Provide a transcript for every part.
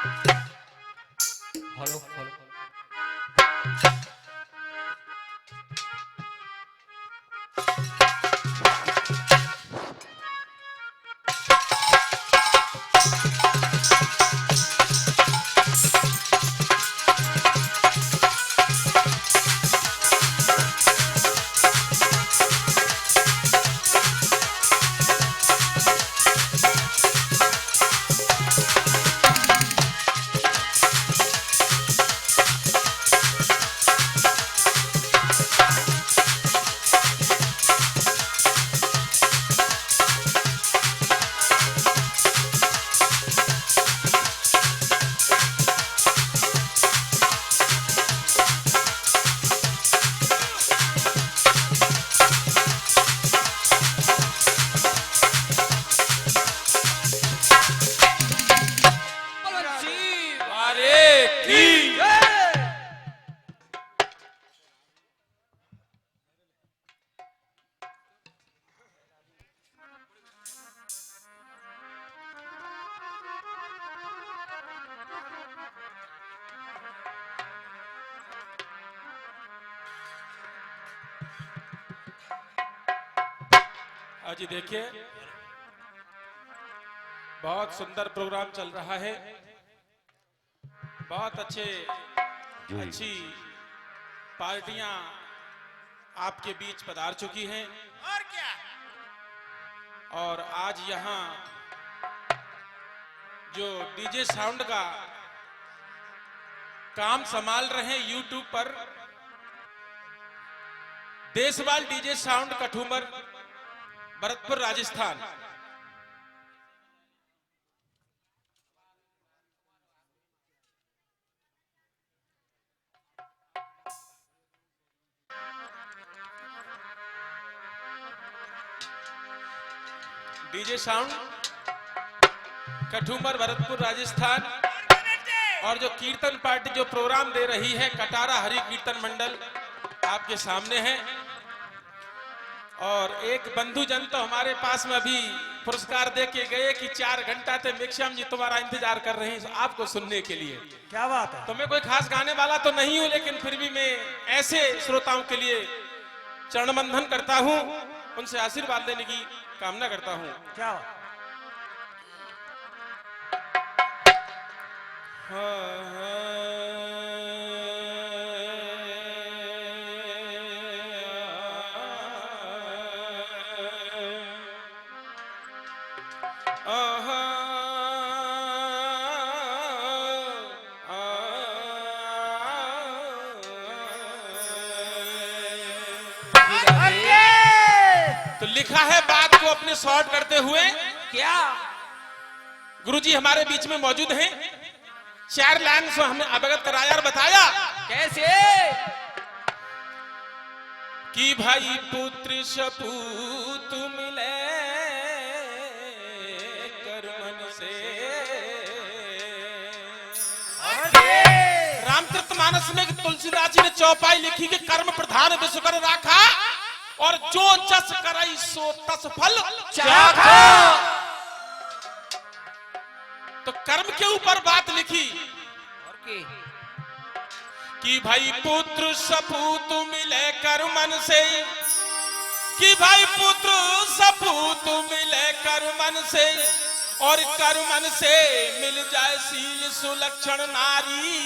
Hello hello. जी देखिए, बहुत सुंदर प्रोग्राम चल रहा है। बहुत अच्छी पार्टियां आपके बीच पधार चुकी हैं। और क्या? और आज यहां जो डीजे साउंड का काम संभाल रहे हैं यूट्यूब पर, Deshwal DJ sound Kathumar, Bharatpur, Rajasthan. DJ sound Kathumar, Bharatpur, Rajasthan. और जो कीर्तन पार्टी जो प्रोग्राम दे रही है, कटारा हरि कीर्तन मंडल, आपके सामने है। और एक बंधु जन तो हमारे पास में अभी पुरस्कार दे के गए कि 4 घंटा से मिक्ष्यम जी तुम्हारा इंतजार कर रहे हैं आपको सुनने के लिए। क्या बात है? तो मैं कोई खास गाने वाला तो नहीं हूं, लेकिन फिर भी मैं ऐसे श्रोताओं के लिए चरण बंधन करता हूं, उनसे आशीर्वाद लेने की कामना करता हूं। क्या बात? तो लिखा है बात को अपने शॉर्ट करते हुए, क्या गुरुजी हमारे बीच में मौजूद हैं। 4 लाइन से हमें अवगत कराया और बताया कैसे? कि भाई पुत्र सपूत मिले कर्मन से। रामचरितमानस में तुलसीदास जी ने चौपाई लिखी कि कर्म प्रधान विश्व कर राखा, और जो जस करई सो तस फल चाखा। तो कर्म के ऊपर बात लिखी और की कि भाई पुत्र सपूत मिले कर्मन से, कि भाई पुत्र सपूत मिले कर्मन से, और कर्मन से मिल जाए शील सुलक्षण नारी।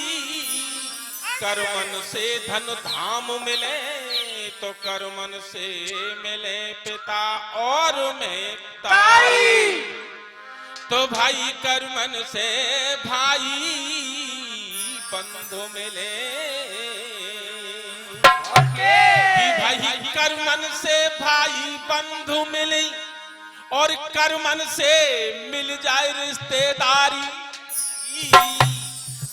कर्मन से धन धाम मिले, तो कर्मन से मिले पिता और में ताई। तो भाई कर्मन से भाई बंधु मिले, कि भाई कर्मन से भाई बंधु मिले, और कर्मन से मिल जाए रिश्तेदारी।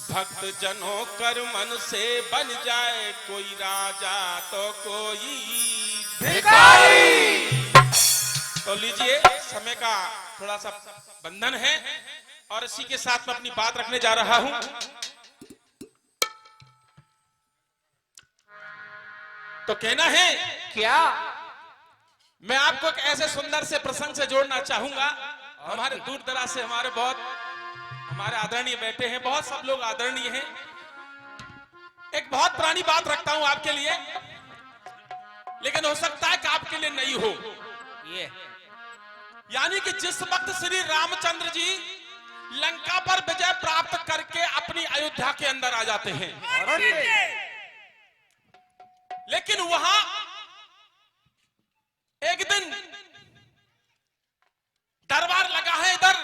भक्त जनों कर्मन से बन जाए कोई राजा तो कोई भिखारी। तो लीजिए, समय का थोड़ा सा बंधन है और इसी के साथ मैं अपनी बात रखने जा रहा हूं। तो कहना है क्या? मैं आपको एक ऐसे सुंदर से प्रसंग से जोड़ना चाहूंगा। हमारे दूर दराज से हमारे बहुत हमारे आदरणीय बैठे हैं, बहुत सब लोग आदरणीय हैं। एक बहुत पुरानी बात रखता हूं आपके लिए, लेकिन हो सकता है कि आपके लिए नई हो। ये यानी कि जिस वक्त श्री रामचंद्र जी लंका पर विजय प्राप्त करके अपनी अयोध्या के अंदर आ जाते हैं, लेकिन वहां एक दिन दरबार लगा है। इधर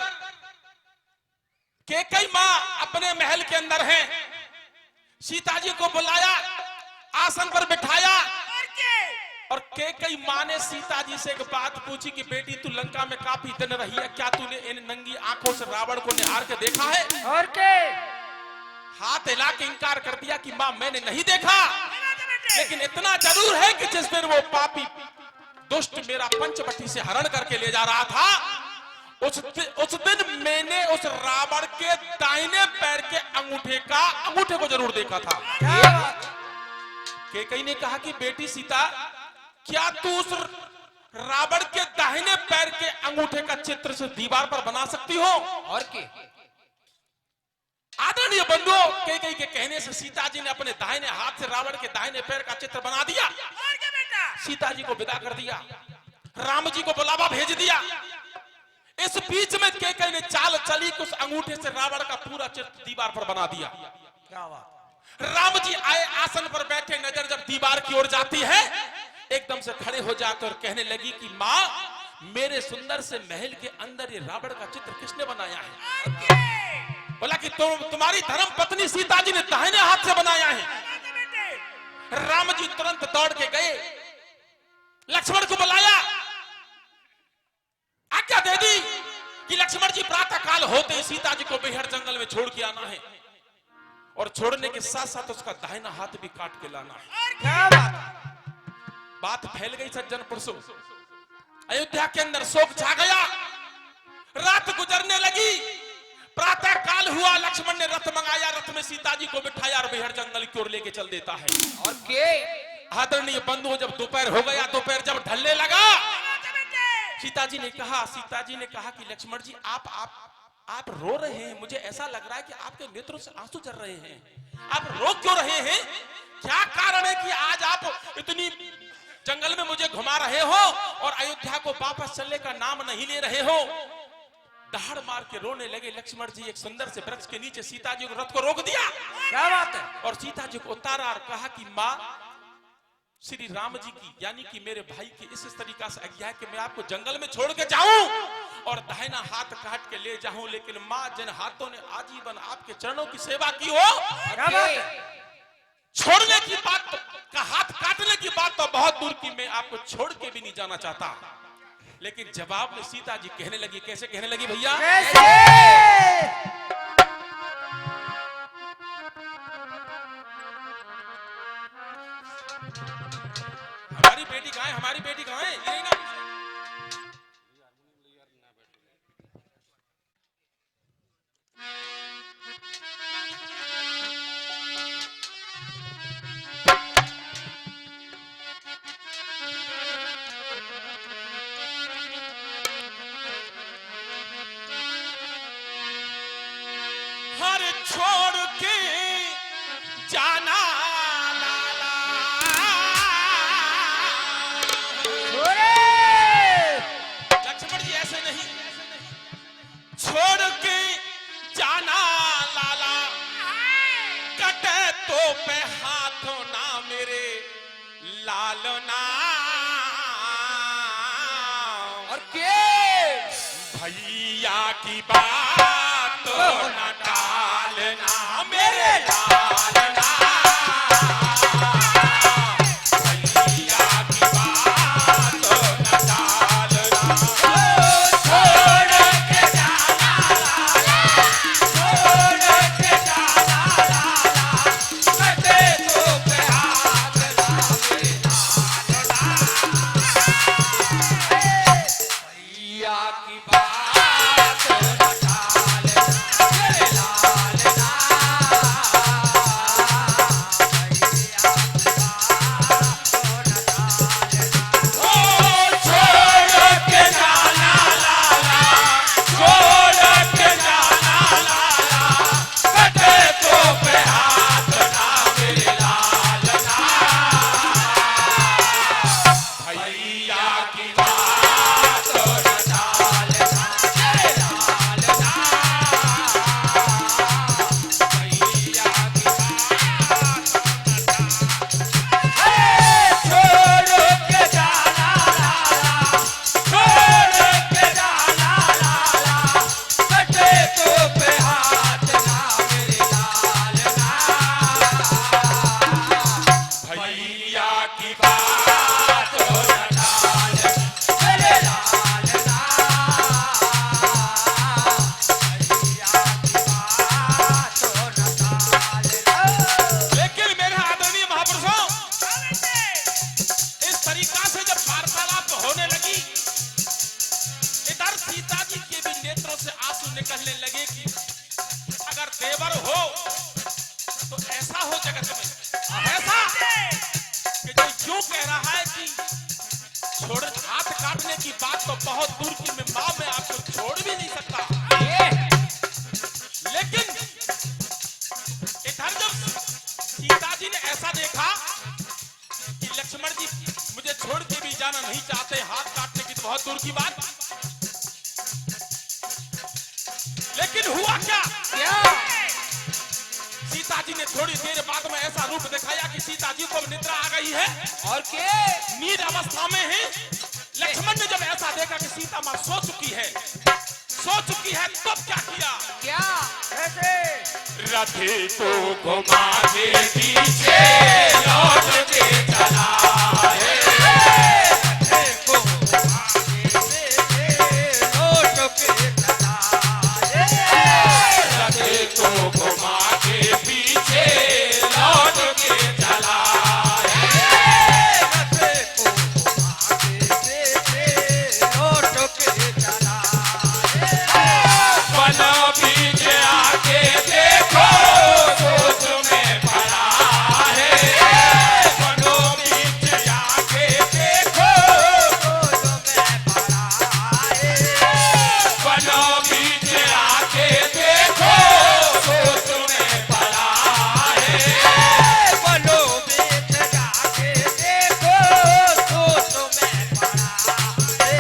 कैकेयी मां अपने महल के अंदर है। सीता जी को बुलाया, आसन पर बिठाया, और कैकेयी मां ने सीता जी से एक बात पूछी कि बेटी तू लंका में काफी दिन रही है, क्या तूने इन नंगी आंखों से रावण को निहार के देखा है? और के हाथ हिला के इंकार कर दिया कि मां मैंने नहीं देखा, लेकिन इतना जरूर है कि जिस दिन वो पापी दुष्ट मेरा पंचवटी से हरण करके ले जा रहा था, उस दिन मैंने उस रावण के दाहिने पैर के अंगूठे को जरूर देखा था। कैकेयी ने कहा कि बेटी सीता, क्या तू उस रावण के दाहिने पैर के अंगूठे का चित्र से दीवार पर बना सकती हो? और के आदरणीय बंधुओं, कैकेयी के कहने से सीता जी ने अपने दाहिने हाथ से रावण के दाहिने पैर का चित्र बना दिया। सीता जी को विदा कर दिया, राम जी को बुलावा भेज दिया। इस बीच में कैकेयी ने चाल चली कि उस अंगूठे से रावण का पूरा चित्र दीवार पर बना दिया। क्या बात। राम जी आए, आसन पर बैठे, नजर जब दीवार की ओर जाती है, एकदम से खड़े हो जाकर और कहने लगी कि मां, मेरे सुंदर से महल के अंदर ये रावण का चित्र किसने बनाया है? बोला कि तुम्हारी धर्म पत्नी सीता जी ने दाहिने हाथ से बनाया है। राम जी तुरंत दौड़ के गए, लक्ष्मण को बुलाया, आज्ञा दे दी कि लक्ष्मण जी प्रातः काल होते ही सीता जी को बेहद जंगल में छोड़ के आना है, और छोड़ने के साथ साथ उसका दाहिना हाथ भी काट के लाना है। क्या बात। बात फैल गई सज्जन पुरुषों, अयोध्या के अंदर शोक छा गया। रात गुजरने लगी, प्रातः काल हुआ, लक्ष्मण ने रथ मंगाया, रथ में सीता जी को बिठाया और बेहद जंगल की ओर लेके चल देता है। और के आदरणीय बंधुओं, जब दोपहर हो गया, दोपहर जब ढलने लगा, सीता जी ने कहा कि लक्ष्मण जी आप रो रहे हैं, मुझे ऐसा लग रहा है कि आपके नेत्रों से आंसू झर रहे हैं। आप रो क्यों रहे हैं? क्या कारण है कि आज आप इतनी जंगल में मुझे घुमा रहे हो और अयोध्या को वापस चलने का नाम नहीं ले रहे हो? दहाड़ मार के रोने लगे लक्ष्मण जी। एक सुंदर से वृक्ष के नीचे सीता जी को रथ को रोक दिया। क्या बात है। और सीता जी को उतारा और कहा कि मां, श्री राम जी की यानी कि मेरे भाई की इस तरीका से आज्ञा है कि मैं आपको जंगल में छोड़ के जाऊं और दाहिना हाथ काट के ले जाऊं, लेकिन मां, जिन हाथों ने आजीवन आपके चरणों की सेवा की हो, क्या बात है। छोड़ने की बात का, हाथ काटने की बात तो बहुत दूर की, मैं आपको छोड़ के भी नहीं जाना चाहता। लेकिन जवाब में सीता जी कहने लगी, कैसे कहने लगी भैया? कैसे? हमारी बेटी कहाँ है? हमारी बेटी कहाँ है? ये ना हर छोड़ के जाना लाला, लक्ष्मण जी ऐसे नहीं, छोड़ के जाना लाला, कटे तो पे हाथों ना मेरे लालना। और के भैया की बात न टालना मेरे लालना, भैया की बात न टालना। छोड़ के जाना लाला, छोड़ के जाना लाला, कटे तो पे हाथ ना मेरे लालना, भैया की बात न टालना। बहुत दूर की बात। लेकिन हुआ क्या? सीता जी ने थोड़ी देर बाद में ऐसा रूप दिखाया कि सीता जी को निद्रा आ गई है और के नींद अवस्था में है। लक्ष्मण ने जब ऐसा देखा कि सीता मां सो चुकी है तब क्या किया? क्या कैसे रथे को घुमा के पीछे लौट के चला है। रथे को आगे से लौट के चला है। रथे को घुमा के पीछे लौट के चला है। रथे को आगे से लौट के चला है। वन बीच आके देखो सोच में पड़ा है। वनों बीच आके देखो सोच में पड़ा है। वनों बीच आके देखो सोच में पड़ा है। वनों बीच जाके देखो सोच में पड़ा है।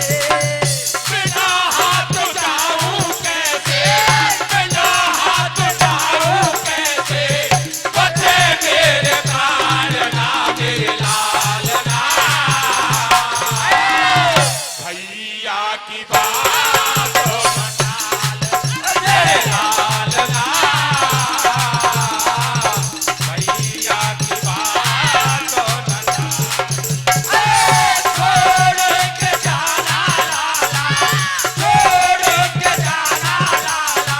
बिना हाथ जाऊं कैसे, बिना हाथ जाऊं कैसे, बचे मेरे प्राण ना मेरे लाल ना। भैया की बात मेरे लाल ना। भैया की बात छोड़ के जाना लाला, छोड़ के जाना लाला,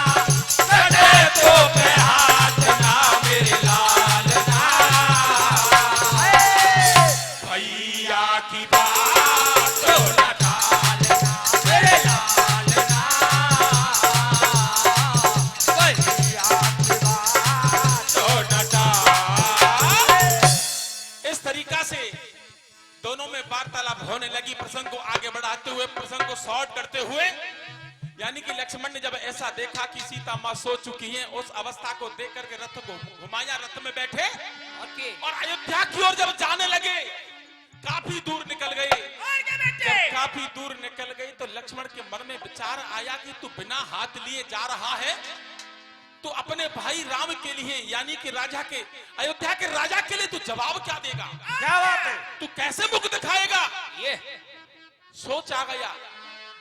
कटे तो पे हाथ ना मेरे लाल ना। भैया की बात न टाल मेरे लाल ना। भैया की बात तो न टाल। इस तरीका से दोनों में वार्तालाप होने लगी। प्रसंग को आगे बढ़ाते हुए, प्रसंग को शॉर्ट करते हुए, यानी कि लक्ष्मण ने जब ऐसा देखा कि सीता मां सो चुकी है, उस अवस्था को देख करके रथ को घुमाया, रथ में बैठे और के और अयोध्या की ओर जब जाने लगे, काफी दूर निकल गए। जब काफी दूर निकल गए तो लक्ष्मण के मन में विचार आया कि तू बिना हाथ लिए जा रहा है, तो अपने भाई राम के लिए, यानी कि राजा के, अयोध्या के राजा के लिए तू जवाब क्या देगा? क्या बात है? तू कैसे मुख दिखाएगा? ये सोच आ गया,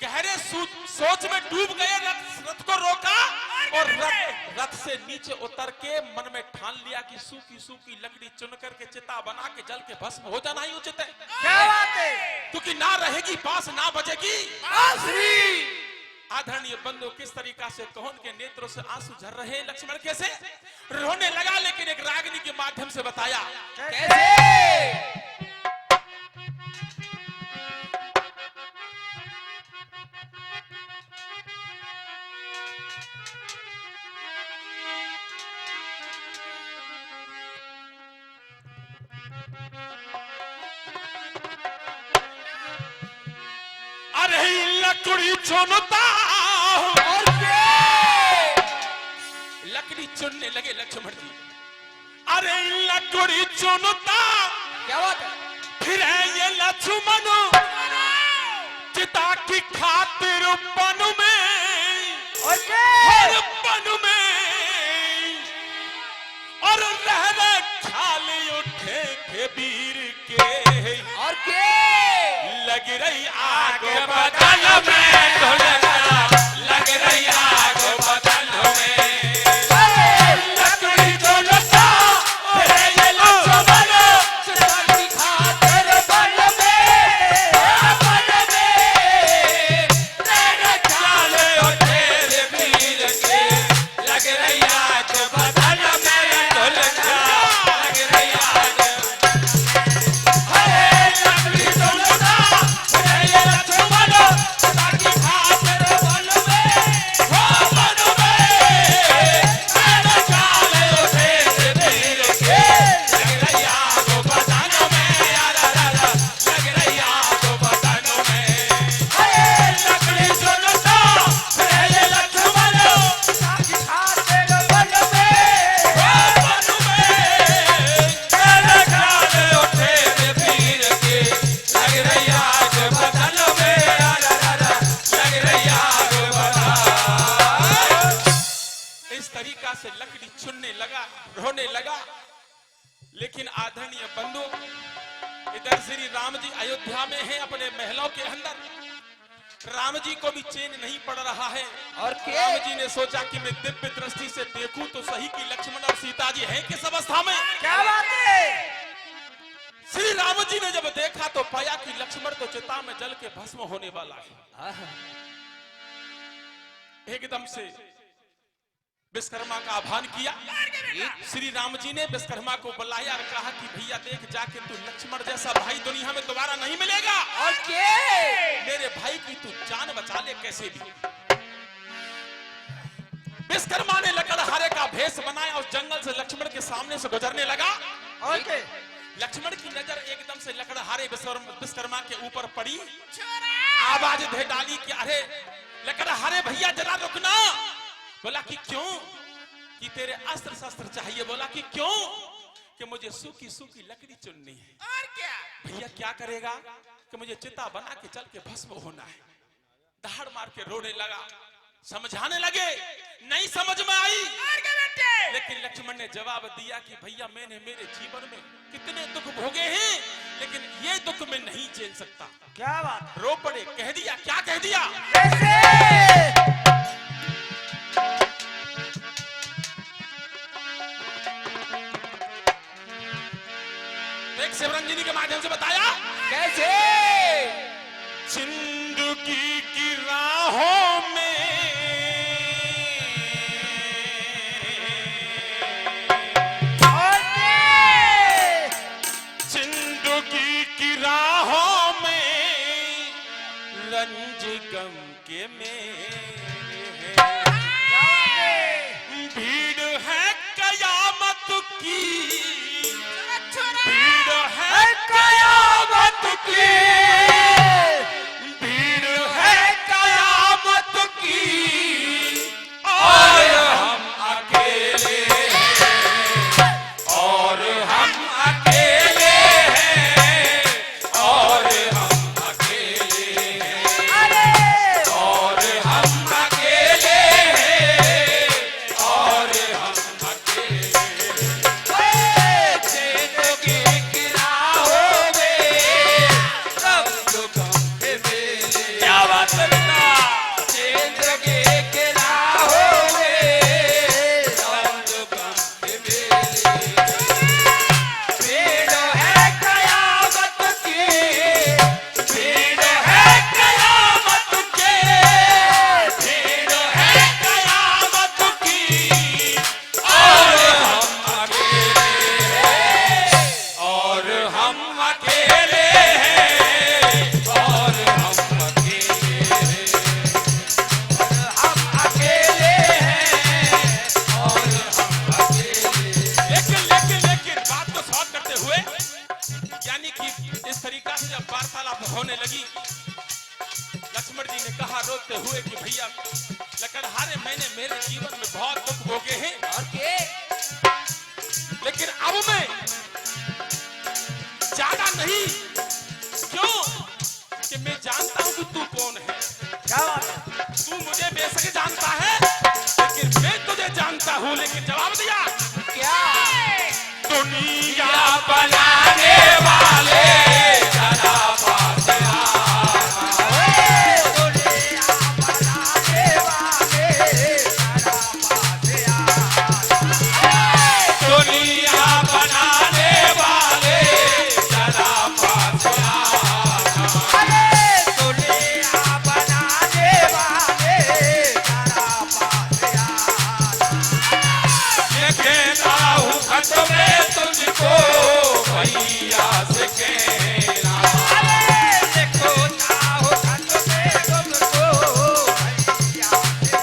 गहरे सोच में डूब गए। रथ को रोका और रथ से नीचे उतर के मन में ठान लिया कि सूखी सूखी लकड़ी चुन करके चिता बना के जल के भस्म हो जाना ही उचित है। क्या बात है? क्योंकि ना रहेगी बांस ना बजेगी बांसुरी। आदरणीय बंधु, किस तरीका से कौन के नेत्रों से आंसू झर रहे हैं। लक्ष्मण कैसे रोने लगा, लेकिन एक रागिनी के माध्यम से बताया कैसे? अरे लकड़ी चुनता और क्या? लकड़ी चुनने लगे लक्ष्मण जी। अरे लकड़ी चुनता क्या बात है? फिर ये लक्ष्मण चिता की खातिर बन में, और क्या? हर बन में, और रहने ख्याल उठे थे वीर के। और के लग रही आग बदल में ढोलका, लग रही आग बदल में। लकड़ी चुनता फिर ये लक्ष्मण चिता की खातिर बन में, बन में, रहने ख्याल उठे थे वीर के। लग रही आग बदल में ढोलका, लग रही आग। लकड़ी चुनता फिर ये लक्ष्मण चिता की खातिर बन में, हो बन में, रहने ख्याल उठे थे वीर के। लग रही आग बदन में, लग रही आग बदन में। लकड़ी चुनता फिर ये लक्ष्मण चिता की खातिर बन में, से लकड़ी चुनने लगा, रोने लगा। लेकिन आदरणीय बंधु, इधर श्री राम जी अयोध्या में हैं अपने महलों के अंदर। राम जी को भी चैन नहीं पड़ रहा है। और क्या? राम जी ने सोचा कि मैं दिव्य दृष्टि से देखूं तो सही कि लक्ष्मण और सीता जी हैं किस अवस्था में। क्या बात है? श्री राम जी ने जब देखा तो पाया कि लक्ष्मण तो चिता में जल के भस्म होने वाला है। एकदम से विश्वकर्मा का आह्वान किया। श्री राम जी ने विश्वकर्मा को बुलाया और कहा कि भैया देख जाके तू लक्ष्मण जैसा भाई दुनिया में दोबारा नहीं मिलेगा। और क्या? मेरे भाई की तू जान बचा ले कैसे भी। विश्वकर्मा ने लकड़हारे का भेष बनाया और जंगल से लक्ष्मण के सामने से गुजरने लगा। और क्या? लक्ष्मण की नजर एकदम से लकड़हारे विश्वकर्मा के ऊपर पड़ी। आवाज दे डाली कि अरे लकड़हारे भैया जरा रुकना। बोला कि क्यों? कि तेरे अस्त्र शस्त्र चाहिए। बोला कि क्यों? कि मुझे सूखी सूखी लकड़ी चुननी है। और क्या? भैया क्या करेगा? कि मुझे चिता बना के चल के भस्म होना है। दहाड़ मार के रोने लगा। समझाने लगे, नहीं समझ में आई। लेकिन लक्ष्मण ने जवाब दिया कि भैया मैंने मेरे जीवन में कितने दुख भोगे हैं, लेकिन ये दुख मैं नहीं झेल सकता। क्या बात? रो पड़े। कह दिया। क्या कह दिया? कैसे? एक शिवरंजनी के माध्यम से बताया। कैसे? जिंदगी की राहों में रंज गम के मेरे हैं। भीड़ है कयामत की, भीड़ है कयामत की, भीड़ है कयामत की। और हम अकेले हैं, और हम अकेले हैं, और हम होने लगी। लक्ष्मण जी ने कहा रोते हुए कि भैया लकड़हारे मैंने मेरे जीवन में बहुत दुख भोगे हैं, और क्या? लेकिन अब मैं ज्यादा नहीं। क्यों? कि मैं जानता हूं कि तू कौन है। क्या बात है? तू मुझे बेशक जानता है, लेकिन मैं तुझे जानता हूं। लेकिन जवाब दिया। क्या? दुनिया बनाने वाले जरा पास तुझको भैया से कहना। देखो चाहो खत में तुमको भैया से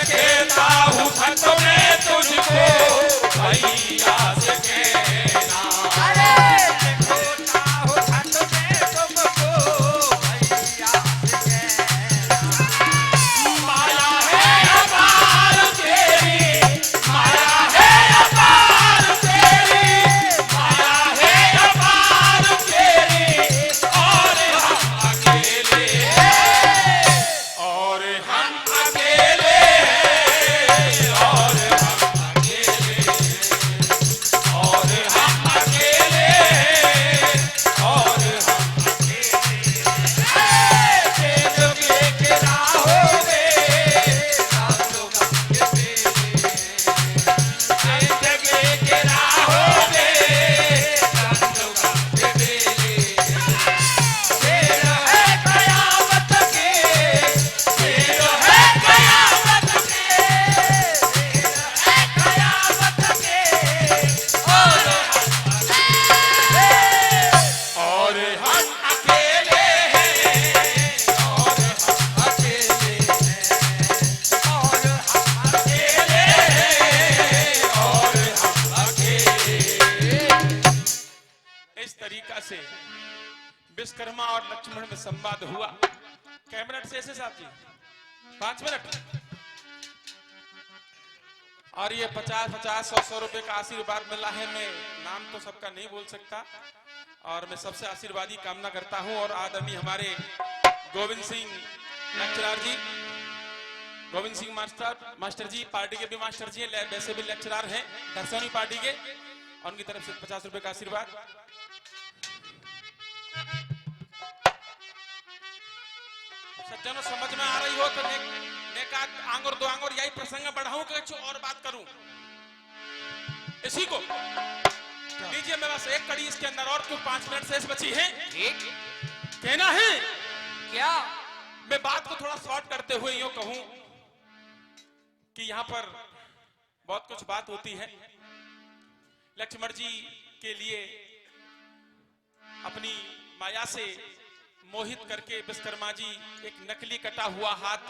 कहता हूँ खत में तुझको भैया से कहना। अरे देखो चाहो खत में तुमको भैया से माया है अपार तेरी, माया है अपार तेरी, माया है 5 मिनट में संवाद हुआ। कैबिनेट से ऐसे साहब जी 5 मिनट, और ये 50-50, 100-100 रुपए का आशीर्वाद मिला है। मैं नाम तो सबका नहीं बोल सकता, और मैं सबसे आशीर्वादी कामना करता हूं। और आदरणीय हमारे गोविंद सिंह लेक्चरर जी, गोविंद सिंह मास्टर जी पार्टी के भी मास्टर जी हैं, वैसे भी लेक्चरर हैं दर्शनी पार्टी के, और उनकी तरफ से 50 रुपए का आशीर्वाद। सज्जनों, समझ में आ रही हो तो नेकात आंगुर 2 आंगुर यही प्रसंग बढ़ाऊं कि कुछ और बात करूं? इसी को लीजिए, मैं बस एक कड़ी इसके अंदर, और क्यों 5 मिनट शेष बची है। ठीक, कहना है क्या? मैं बात को थोड़ा शॉर्ट करते हुए यूं कहूं कि यहां पर बहुत कुछ बात होती है। लक्ष्मण जी के लिए अपनी माया से मोहित करके विश्वकर्मा जी एक नकली कटा हुआ हाथ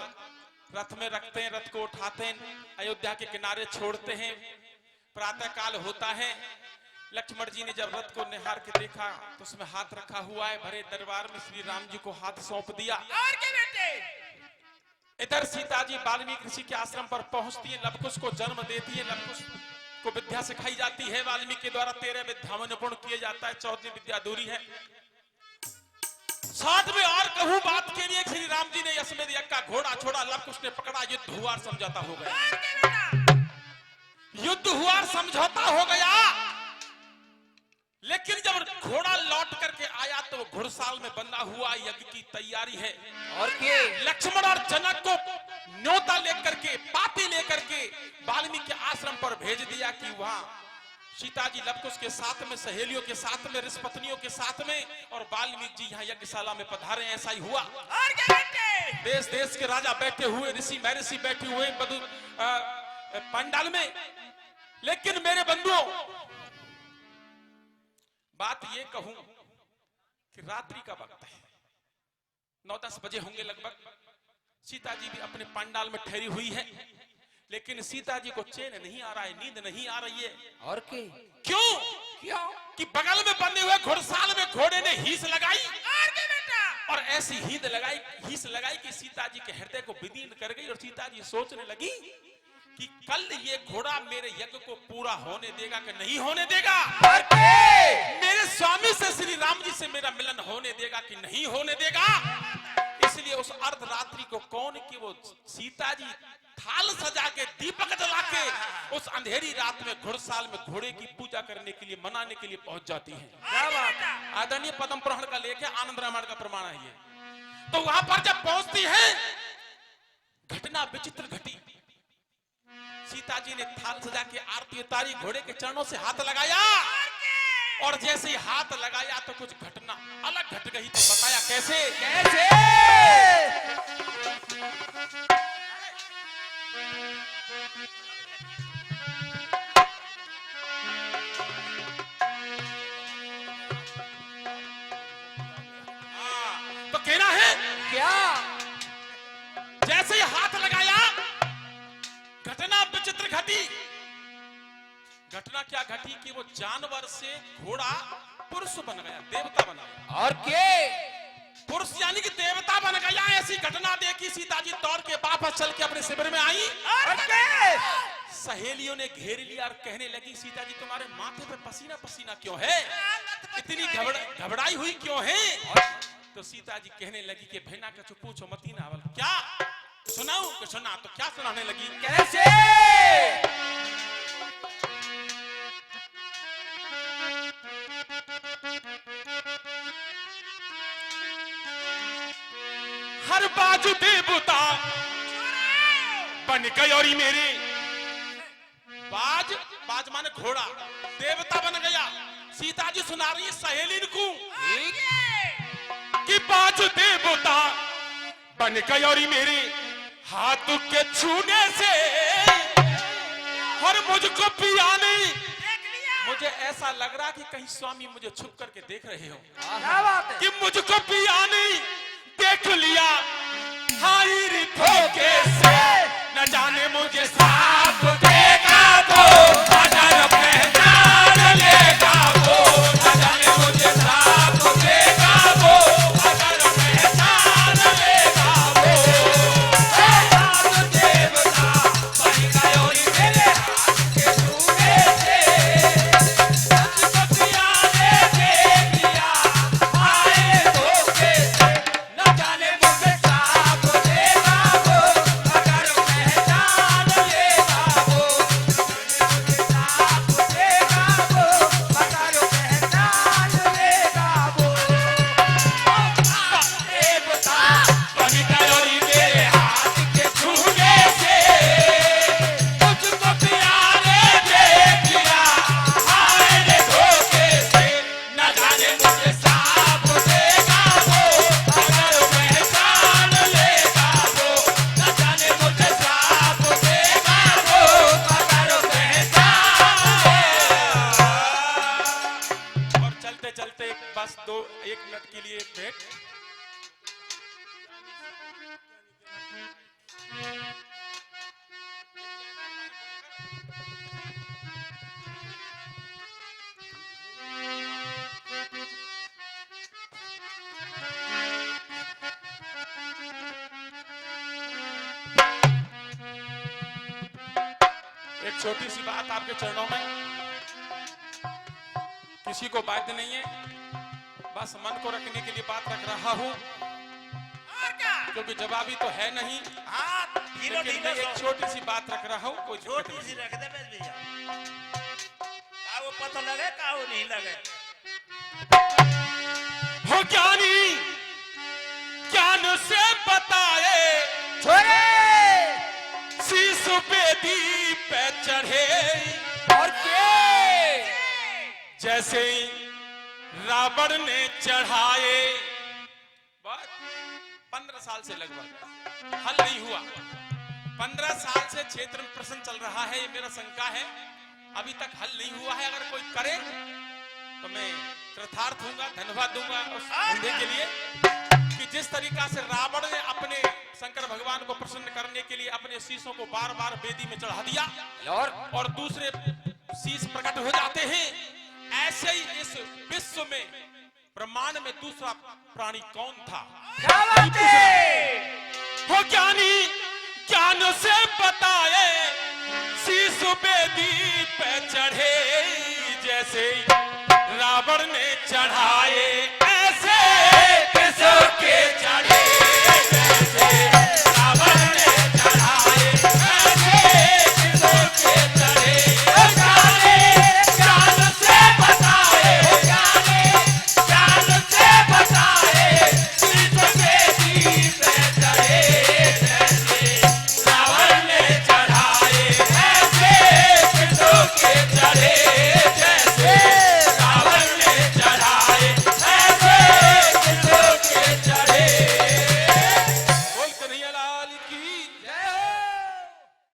रथ में रखते हैं, रथ को उठाते हैं, अयोध्या के किनारे छोड़ते हैं। प्रातः काल होता है, लक्ष्मण जी ने जब रथ को निहार के देखा तो उसमें हाथ रखा हुआ है। भरे दरबार में श्री राम जी को हाथ सौंप दिया। और क्या बेटे? इधर सीता जी वाल्मीकि ऋषि के आश्रम पर पहुंचती है, लवकुश को जन्म देती है। लवकुश को विद्या सिखाई जाती है वाल्मीकि के द्वारा। 13 विद्या में निपुण किया जाता है, 14वीं विद्या अधूरी है। साथ में और कहूं बात के लिए, श्री राम जी ने यशमेध यज्ञ का घोड़ा छोड़ा, लवकुश ने पकड़ा, युद्ध हुआ, समझौता हो गया। युद्ध हुआ, समझौता हो गया। लेकिन जब घोड़ा लौट करके आया तो वो घुड़साल में बंधा हुआ यज्ञ की तैयारी है। और क्या? लक्ष्मण और जनक को न्योता लेकर के, पाती लेकर के वाल्मीकि के आश्रम पर भेज दिया कि वहां सीता जी लवकुश के साथ में, सहेलियों के साथ में, ऋषपत्नियों के साथ में, और वाल्मीकि जी यहाँ यज्ञशाला में पधारे। ऐसा ही हुआ। और क्या बेटे? देश देश के राजा बैठे हुए, ऋषि महर्षि बैठे हुए पंडाल में। लेकिन मेरे बंधुओं, बात ये कहूं कि रात्रि का वक्त है, 9-10 बजे होंगे लगभग। सीता जी भी अपने पंडाल में ठहरी हुई है, लेकिन सीता जी को चैन नहीं आ रहा है, नींद नहीं आ रही है। और क्या? क्यों? क्यों? कि बगल में बंधे हुए घुड़साल में घोड़े ने हीस लगाई। और क्या बेटा? और ऐसी हीस लगाई कि सीता जी के हृदय को विदीर्ण कर गई। और सीता जी सोचने लगी कि कल ये घोड़ा मेरे यज्ञ को पूरा होने देगा कि नहीं होने देगा। और क्या? मेरे स्वामी से, श्री राम जी से मेरा मिलन होने देगा कि नहीं होने देगा। इसलिए उस अर्धरात्रि को कौन की वो सीता जी थाल सजा के, दीपक जला के उस अंधेरी रात में घुड़साल में घोड़े की पूजा करने के लिए, मनाने के लिए पहुंच जाती है। क्या बात? आदरणीय पद्म पुराण का लेख है, आनंद रामायण का प्रमाण है ये। तो वहां पर जब पहुंचती है, घटना विचित्र घटी। सीता जी ने थाल सजा के आरती उतारी, घोड़े के चरणों से हाथ लगाया, और जैसे ही हाथ लगाया तो कुछ घटना अलग घट गई। तो बताया कैसे? कैसे? तो कहना है क्या? जैसे ही हाथ लगाया, घटना विचित्र घटी। घटना क्या घटी कि वो जानवर से घोड़ा पुरुष बन गया, देवता बन गया। और क्या? पुरुष यानी कि देवता बन गया। ऐसी घटना देखी, सीता जी दौड़ के वापस चल के अपने शिविर में आई। और क्या? सहेलियों ने घेर लिया और कहने लगी, सीता जी तुम्हारे माथे पे पसीना पसीना क्यों है? इतनी घबराई हुई क्यों है? तो सीता जी कहने लगी कि भेना का चुप पूछो मती ना। क्या सुनाऊं? कि सुना। तो क्या सुनाने लगी? कैसे? हर बाजू देवता बन गई, और मेरे बाज माने घोड़ा, देवता बन गया। सीता जी सुना रही है सहेली को कि बाजू देवता बन गई, और मेरे हाथ के छूने से, और मुझको पिया नहीं। मुझे ऐसा लग रहा कि कहीं स्वामी मुझे छुप करके देख रहे हो। क्या बात है? कि मुझको पिया नहीं, देख लिया हाई धोखे से, न जाने मुझे साथ देगा वो, अगर पहचान लेगा वो, न जाने मुझे साथ देगा वो, अगर एक छोटी सी बात आपके चरणों में, किसी को बाध्य नहीं है, बस मन को रखने के लिए बात रख रहा हूं, और क्या क्योंकि जवाबी तो है नहीं, हाँ ढीलो लेकिन ढीलो मैं एक छोटी सी बात रख रहा हूं, कोई दिक्कत छोटी सी नहीं। रख दे बस भैया का वो पता लगे का वो नहीं लगे हो ज्ञानी ज्ञान से बताए, छोरे शीश वेदी पे चढ़े, और के जैसे रावण ने चढ़ाए। बस 15 साल से लगभग हल नहीं हुआ, 15 साल से क्षेत्र में प्रश्न चल रहा है, ये मेरा शंका है, अभी तक हल नहीं हुआ है। अगर कोई करे तो मैं कृतार्थ हूंगा, धन्यवाद दूंगा उस बंदे के लिए कि जिस तरीका से रावण ने अपने शंकर भगवान को प्रसन्न करने के लिए अपने शीशों को बार बार वेदी में चढ़ा दिया और दूसरे शीश प्रकट हो जाते हैं, ऐसे ही इस विश्व में ब्रह्मांड में दूसरा प्राणी कौन था? क्या बात है वो ज्ञानी ज्ञान से बताए, शीश वेदी पे चढ़े, जैसे रावण ने चढ़ाए, ऐसे किसके चढ़े।